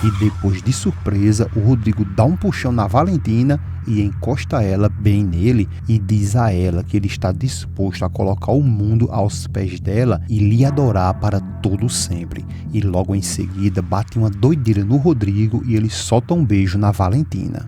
E depois de surpresa, o Rodrigo dá um puxão na Valentina e encosta ela bem nele e diz a ela que ele está disposto a colocar o mundo aos pés dela e lhe adorar para todo sempre. E logo em seguida bate uma doideira no Rodrigo e ele solta um beijo na Valentina.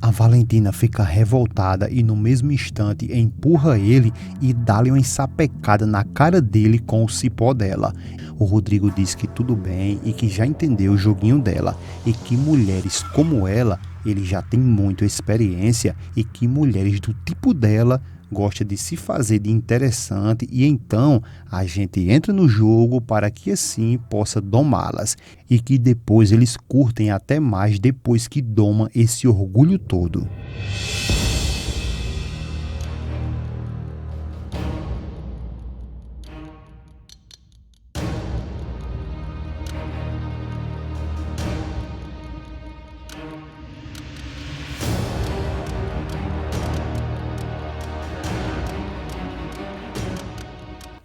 A Valentina fica revoltada e no mesmo instante empurra ele e dá-lhe uma ensapecada na cara dele com o cipó dela. O Rodrigo diz que tudo bem e que já entendeu o joguinho dela e que mulheres como ela, ele já tem muita experiência e que mulheres do tipo dela gosta de se fazer de interessante e então a gente entra no jogo para que assim possa domá-las e que depois eles curtem até mais depois que doma esse orgulho todo.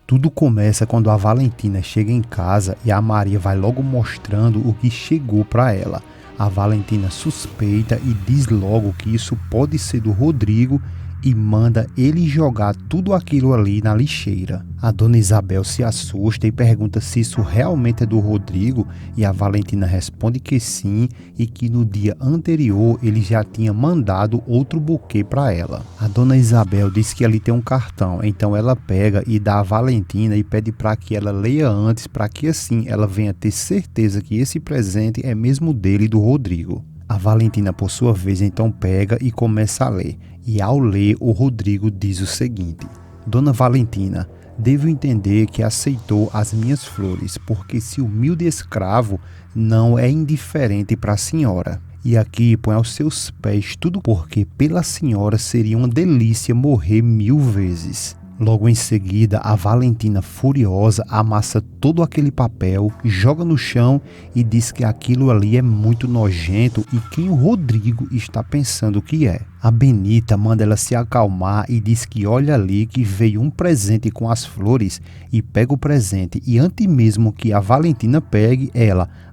Tudo começa quando a Valentina chega em casa e a Maria vai logo mostrando o que chegou para ela. A Valentina suspeita e diz logo que isso pode ser do Rodrigo e manda ele jogar tudo aquilo ali na lixeira. A dona Isabel se assusta e pergunta se isso realmente é do Rodrigo e a Valentina responde que sim e que no dia anterior ele já tinha mandado outro buquê para ela. A dona Isabel diz que ali tem um cartão, então ela pega e dá a Valentina e pede para que ela leia antes para que assim ela venha ter certeza que esse presente é mesmo dele e do Rodrigo. A Valentina, por sua vez, então pega e começa a ler. E ao ler, o Rodrigo diz o seguinte: Dona Valentina, devo entender que aceitou as minhas flores, porque esse humilde escravo não é indiferente para a senhora. E aqui põe aos seus pés tudo porque pela senhora seria uma delícia morrer 1000 vezes. Logo em seguida, a Valentina, furiosa, amassa todo aquele papel, joga no chão e diz que aquilo ali é muito nojento e quem o Rodrigo está pensando que é. A Benita manda ela se acalmar e diz que olha ali que veio um presente com as flores e pega o presente e antes mesmo que a Valentina pegue,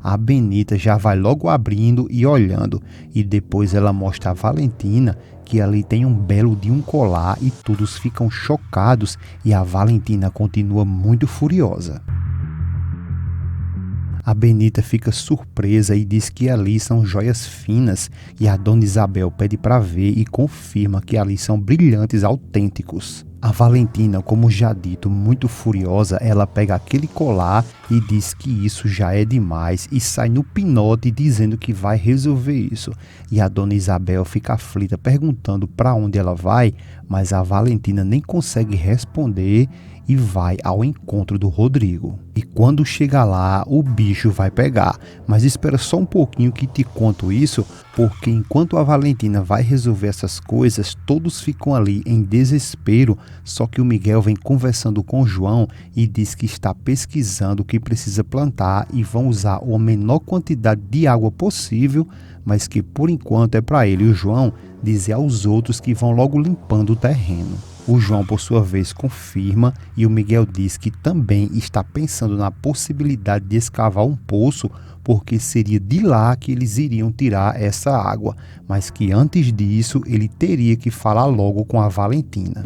a Benita já vai logo abrindo e olhando e depois ela mostra a Valentina que ali tem um belo de um colar e todos ficam chocados e a Valentina continua muito furiosa. A Benita fica surpresa e diz que ali são joias finas e a dona Isabel pede para ver e confirma que ali são brilhantes autênticos. A Valentina, como já dito, muito furiosa, ela pega aquele colar e diz que isso já é demais e sai no pinote dizendo que vai resolver isso. E a dona Isabel fica aflita perguntando para onde ela vai, mas a Valentina nem consegue responder e vai ao encontro do Rodrigo. E quando chega lá, o bicho vai pegar. Mas espera só um pouquinho que te conto isso, porque enquanto a Valentina vai resolver essas coisas, todos ficam ali em desespero, só que o Miguel vem conversando com o João e diz que está pesquisando o que precisa plantar e vão usar a menor quantidade de água possível, mas que por enquanto é para ele e o João dizer aos outros que vão logo limpando o terreno. O João, por sua vez, confirma e o Miguel diz que também está pensando na possibilidade de escavar um poço, porque seria de lá que eles iriam tirar essa água, mas que antes disso ele teria que falar logo com a Valentina.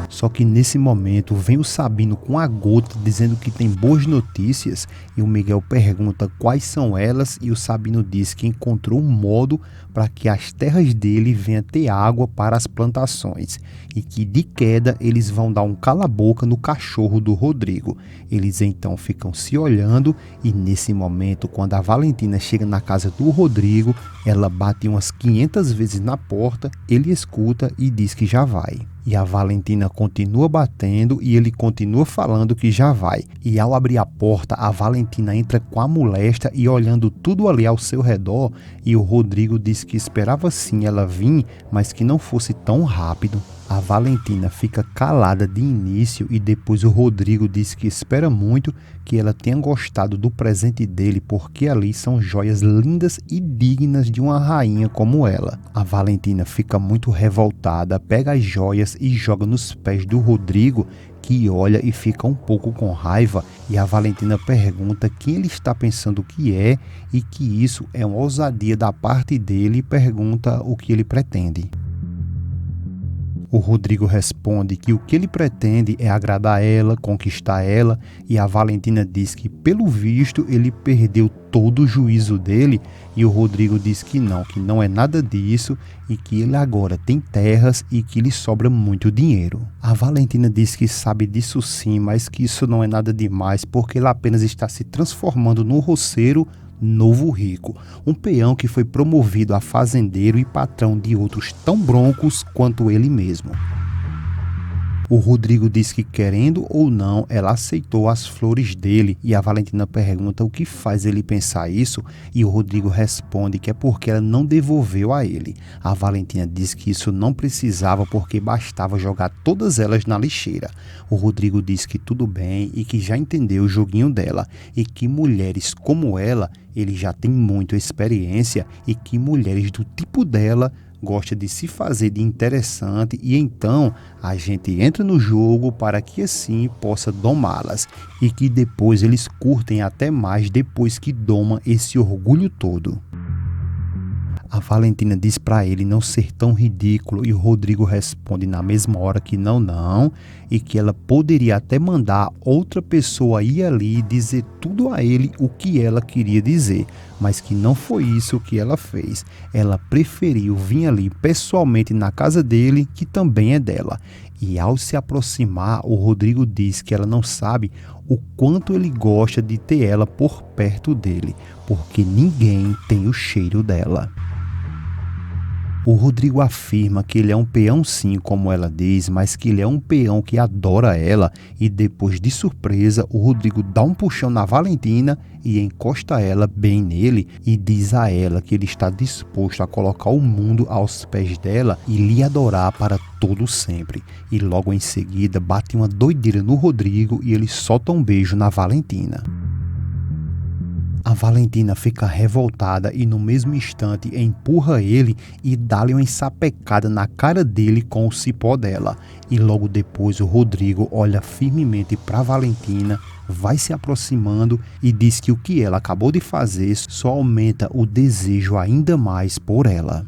Só que nesse momento vem o Sabino com a gota dizendo que tem boas notícias e o Miguel pergunta quais são elas e o Sabino diz que encontrou um modo para que as terras dele venham ter água para as plantações e que de queda eles vão dar um cala-boca no cachorro do Rodrigo. Eles então ficam se olhando e nesse momento, quando a Valentina chega na casa do Rodrigo, ela bate umas 500 vezes na porta, ele escuta e diz que já vai. E a Valentina continua batendo e ele continua falando que já vai. E ao abrir a porta, a Valentina entra com a molesta e olhando tudo ali ao seu redor. E o Rodrigo diz que esperava sim ela vir, mas que não fosse tão rápido. A Valentina fica calada de início e depois o Rodrigo diz que espera muito que ela tenha gostado do presente dele porque ali são joias lindas e dignas de uma rainha como ela. A Valentina fica muito revoltada, pega as joias e joga nos pés do Rodrigo, que olha e fica um pouco com raiva, e a Valentina pergunta quem ele está pensando que é e que isso é uma ousadia da parte dele, e pergunta o que ele pretende. O Rodrigo responde que o que ele pretende é agradar ela, conquistar ela, e a Valentina diz que, pelo visto, ele perdeu todo o juízo dele, e o Rodrigo diz que não é nada disso, e que ele agora tem terras e que lhe sobra muito dinheiro. A Valentina diz que sabe disso sim, mas que isso não é nada demais, porque ele apenas está se transformando no roceiro novo rico, um peão que foi promovido a fazendeiro e patrão de outros tão broncos quanto ele mesmo. O Rodrigo diz que, querendo ou não, ela aceitou as flores dele, e a Valentina pergunta o que faz ele pensar isso, e o Rodrigo responde que é porque ela não devolveu a ele. A Valentina diz que isso não precisava, porque bastava jogar todas elas na lixeira. O Rodrigo diz que tudo bem e que já entendeu o joguinho dela, e que mulheres como ela, ele já tem muita experiência, e que mulheres do tipo dela gosta de se fazer de interessante, e então a gente entra no jogo para que assim possa domá-las, e que depois eles curtem até mais depois que doma esse orgulho todo. A Valentina diz para ele não ser tão ridículo, e o Rodrigo responde na mesma hora que não, e que ela poderia até mandar outra pessoa ir ali e dizer tudo a ele o que ela queria dizer, mas que não foi isso que ela fez. Ela preferiu vir ali pessoalmente na casa dele, que também é dela. E ao se aproximar, o Rodrigo diz que ela não sabe o quanto ele gosta de ter ela por perto dele, porque ninguém tem o cheiro dela. O Rodrigo afirma que ele é um peão sim, como ela diz, mas que ele é um peão que adora ela, e depois de surpresa, o Rodrigo dá um puxão na Valentina e encosta ela bem nele, e diz a ela que ele está disposto a colocar o mundo aos pés dela e lhe adorar para todo sempre. E logo em seguida bate uma doideira no Rodrigo e ele solta um beijo na Valentina. A Valentina fica revoltada e no mesmo instante empurra ele e dá-lhe uma ensapecada na cara dele com o cipó dela. E logo depois o Rodrigo olha firmemente para Valentina, vai se aproximando e diz que o que ela acabou de fazer só aumenta o desejo ainda mais por ela.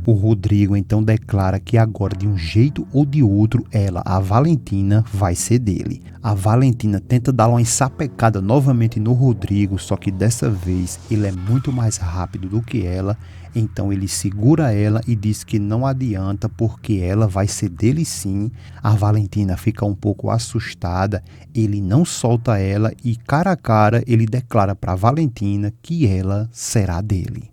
O Rodrigo então declara que agora, de um jeito ou de outro, ela, a Valentina, vai ser dele. A Valentina tenta dar uma ensapecada novamente no Rodrigo, só que dessa vez ele é muito mais rápido do que ela, então ele segura ela e diz que não adianta porque ela vai ser dele sim. A Valentina fica um pouco assustada, ele não solta ela e cara a cara ele declara para Valentina que ela será dele.